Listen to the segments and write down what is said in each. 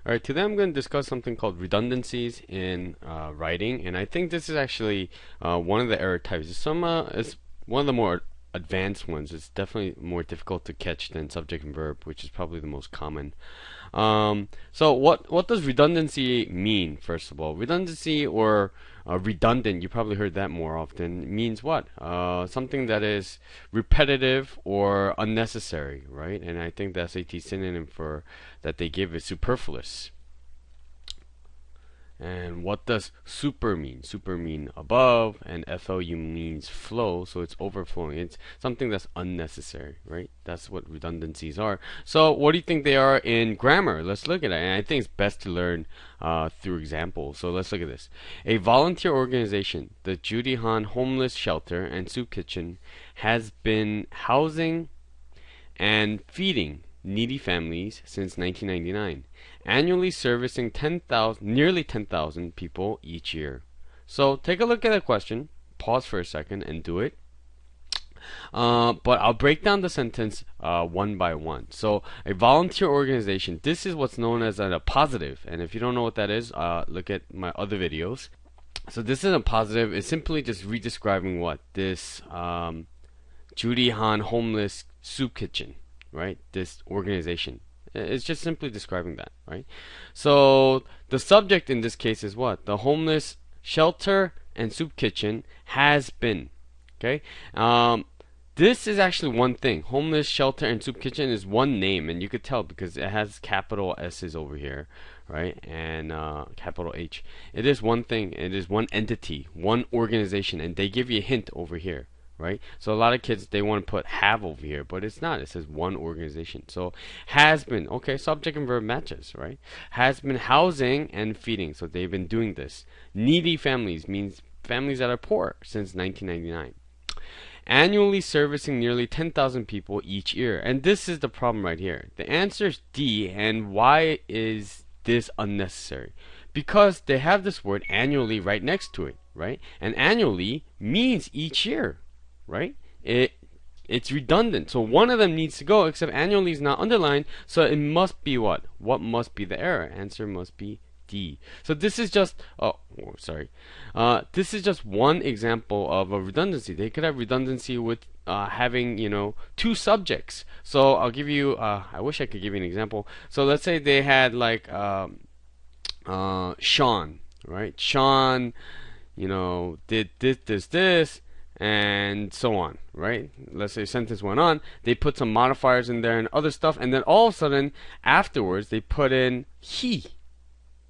Alright, today I'm going to discuss something called redundancies in writing, and I think this is actually one of the error types. It's one of the more advanced ones. It's definitely more difficult to catch than subject and verb, which is probably the most common. So what does redundancy mean, first of all? Redundancy or redundant, you probably heard that more often, means what? Something that is repetitive or unnecessary, right? And I think the SAT synonym for that they give is superfluous. And what does super mean? Super mean above, and FLU means flow, so it's overflowing. It's something that's unnecessary, right? That's what redundancies are. So what do you think they are in grammar? Let's look at it. And I think it's best to learn through examples. So let's look at this. A volunteer organization, the Judy Han Homeless Shelter and Soup Kitchen, has been housing and feeding needy families since 1999, annually servicing nearly 10,000 people each year. So take a look at the question, pause for a second and do it. But I'll break down the sentence one by one. So a volunteer organization, this is what's known as a positive. And if you don't know what that is, look at my other videos. So this is a positive. It's simply just redescribing what? This Judy Han Homeless Soup Kitchen, right? This organization. It's just simply describing that, right? So the subject in this case is what? The homeless shelter and soup kitchen has been. Okay? This is actually one thing. Homeless shelter and soup kitchen is one name, and you could tell because it has capital S's over here, right? And capital H. It is one thing. It is one entity, one organization, and they give you a hint over here. Right? So a lot of kids, they want to put have over here, but it's not. It says one organization. So has been, okay, subject and verb matches, right? Has been housing and feeding. So they've been doing this. Needy families means families that are poor since 1999. Annually servicing nearly 10,000 people each year. And this is the problem right here. The answer is D, and why is this unnecessary? Because they have this word annually right next to it, right? And annually means each year. Right? It's redundant. So one of them needs to go, except annually is not underlined, so it must be what? What must be the error? Answer must be D. So this is just this is just one example of a redundancy. They could have redundancy with having, two subjects. So I'll give you I wish I could give you an example. So let's say they had like Sean, right? Sean, did this and so on, right? Let's say sentence went on, they put some modifiers in there and other stuff, and then all of a sudden afterwards they put in he,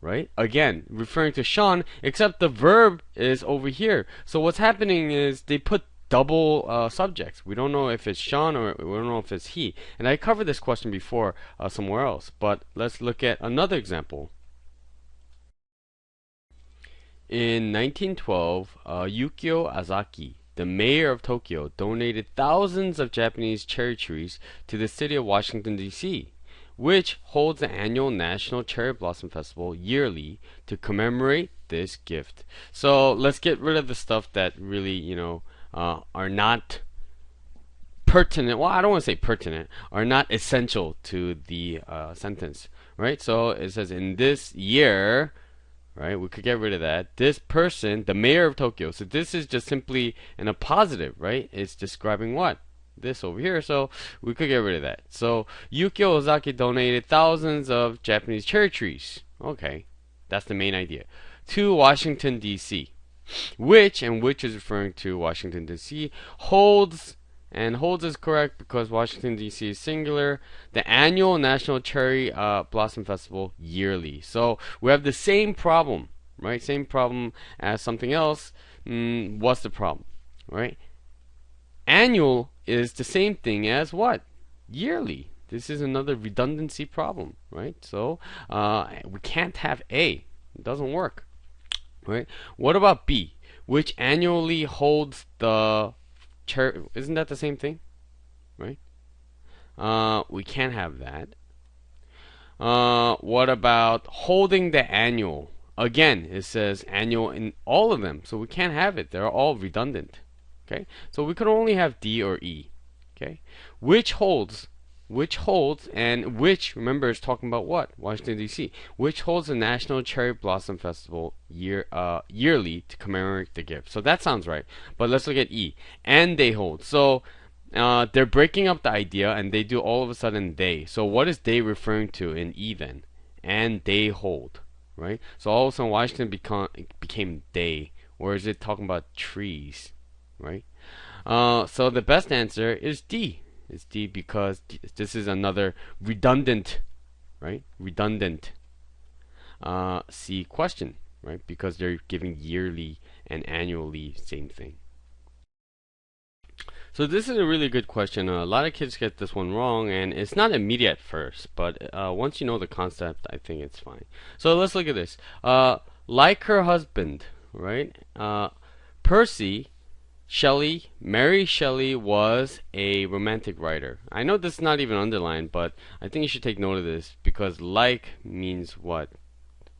right? Again, referring to Sean, except the verb is over here. So what's happening is they put double subjects. We don't know if it's Sean or we don't know if it's he. And I covered this question before somewhere else, but let's look at another example. In 1912, Yukio Azaki, the mayor of Tokyo, donated thousands of Japanese cherry trees to the city of Washington, D.C., which holds the annual National Cherry Blossom Festival yearly to commemorate this gift. So let's get rid of the stuff that really, are not pertinent. Well, I don't want to say pertinent, are not essential to the sentence, right? So it says in this year, right? We could get rid of that. This person, the mayor of Tokyo. So this is just simply in a positive, right? It's describing what? This over here. So we could get rid of that. So Yukio Ozaki donated thousands of Japanese cherry trees. Okay. That's the main idea. To Washington, D.C. Which is referring to Washington, D.C. holds is correct because Washington, D.C. is singular. The annual National Cherry Blossom Festival yearly. So we have the same problem, right? Same problem as something else. What's the problem, right? Annual is the same thing as what? Yearly. This is another redundancy problem, right? So we can't have A. It doesn't work, right? What about B? Which annually holds the isn't that the same thing, right? We can't have that. What about holding the annual? Again, it says annual in all of them, so we can't have it. They're all redundant. Okay, so we could only have D or E. Okay, which holds which holds, and which, remember, is talking about what? Washington, D.C., which holds the National Cherry Blossom Festival yearly to commemorate the gift. So that sounds right. But let's look at E. And they hold. So they're breaking up the idea, and they do all of a sudden they. So what is they referring to in E then? And they hold, right? So all of a sudden Washington became they. Or is it talking about trees, right? So the best answer is D. It's D because this is another redundant, right? Redundant C question, right? Because they're giving yearly and annually, same thing. So this is a really good question. A lot of kids get this one wrong, and it's not immediate at first, but once you know the concept, I think it's fine. So let's look at this. Like her husband, right? Percy Mary Shelley was a romantic writer. I know this is not even underlined, but I think you should take note of this because like means what?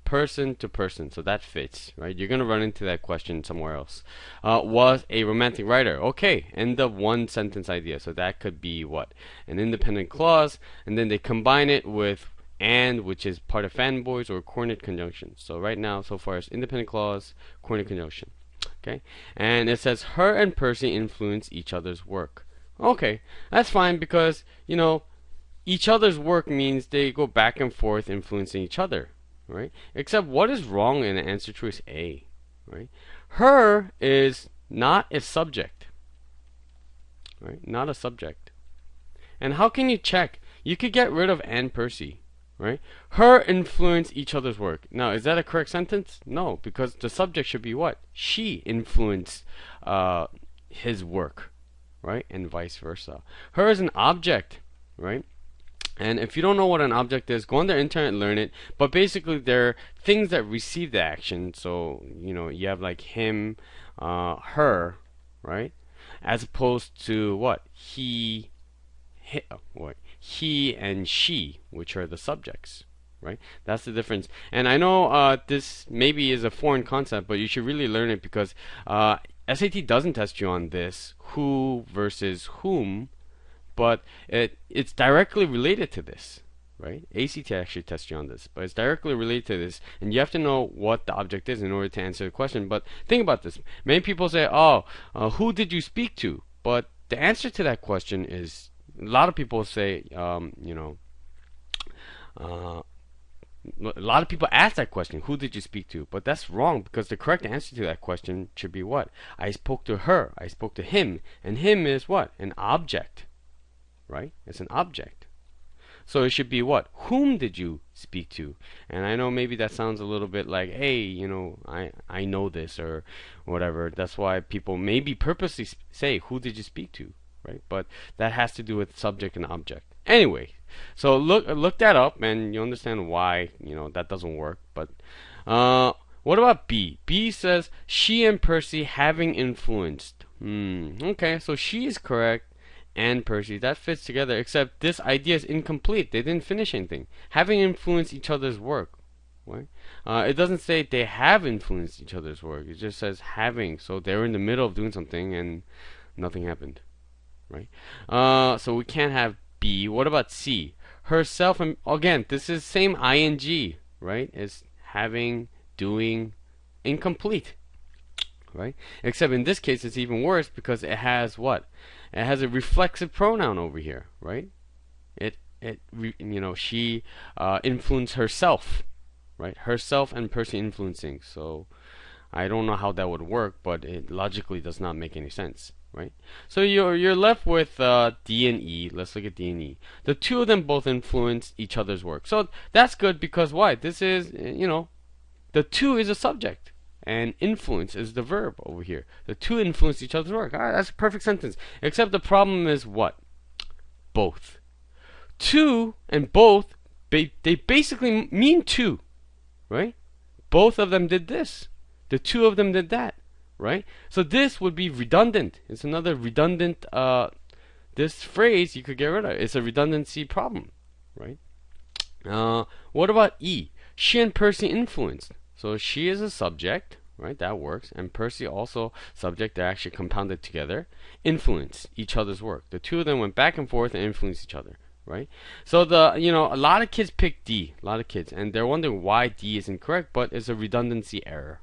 Person to person, so that fits, right? You're gonna run into that question somewhere else. Was a romantic writer. Okay, end of one sentence idea. So that could be what? An independent clause, and then they combine it with and, which is part of fanboys or coordinate conjunction. So right now, so far, it's independent clause, coordinate conjunction. Okay, and it says her and Percy influence each other's work. Okay, that's fine because each other's work means they go back and forth influencing each other, right? Except what is wrong in the answer choice A, right? Her is not a subject, right? Not a subject. And how can you check? You could get rid of and Percy, right? Her influence each other's work. Now, is that a correct sentence? No, because the subject should be what? She influenced his work, right? And vice versa. Her is an object, right? And if you don't know what an object is, go on the internet and learn it. But basically, they're things that receive the action. So, you have like him, her, right? As opposed to what? He and she, which are the subjects, right? That's the difference. And I know this maybe is a foreign concept, but you should really learn it because SAT doesn't test you on this, who versus whom, but it's directly related to this, right? ACT actually tests you on this, but it's directly related to this, and you have to know what the object is in order to answer the question. But think about this. Many people say, who did you speak to? But the answer to that question is, a lot of people say, a lot of people ask that question, who did you speak to? But that's wrong because the correct answer to that question should be what? I spoke to her, I spoke to him, and him is what? An object, right? It's an object. So it should be what? Whom did you speak to? And I know maybe that sounds a little bit like, hey, I know this or whatever. That's why people maybe purposely say, who did you speak to? Right? But that has to do with subject and object. Anyway, so look that up and you understand why that doesn't work. But what about B? B says she and Percy having influenced. Okay, so she is correct and Percy, that fits together. Except this idea is incomplete. They didn't finish anything. Having influenced each other's work. Right? It doesn't say they have influenced each other's work. It just says having. So they were in the middle of doing something and nothing happened. Right? So we can't have B. What about C? Herself, and again, this is same ing, right? It's having, doing, incomplete, right? Except in this case, it's even worse because it has what? It has a reflexive pronoun over here, right? She influenced herself, right? Herself and Percy influencing. So I don't know how that would work, but it logically does not make any sense. Right? So you're left with D and E. Let's look at D and E. The two of them both influence each other's work. So that's good because why? This is, the two is a subject and influence is the verb over here. The two influence each other's work. That's a perfect sentence. Except the problem is what? Both. Two and both, they basically mean two, right? Both of them did this. The two of them did that. Right? So this would be redundant. It's another redundant, this phrase you could get rid of. It's a redundancy problem, right? What about E? She and Percy influenced. So she is a subject, right? That works. And Percy also subject. They're actually compounded together. Influence each other's work. The two of them went back and forth and influenced each other. right? So the a lot of kids pick D, a lot of kids, and they're wondering why D is incorrect, but it's a redundancy error.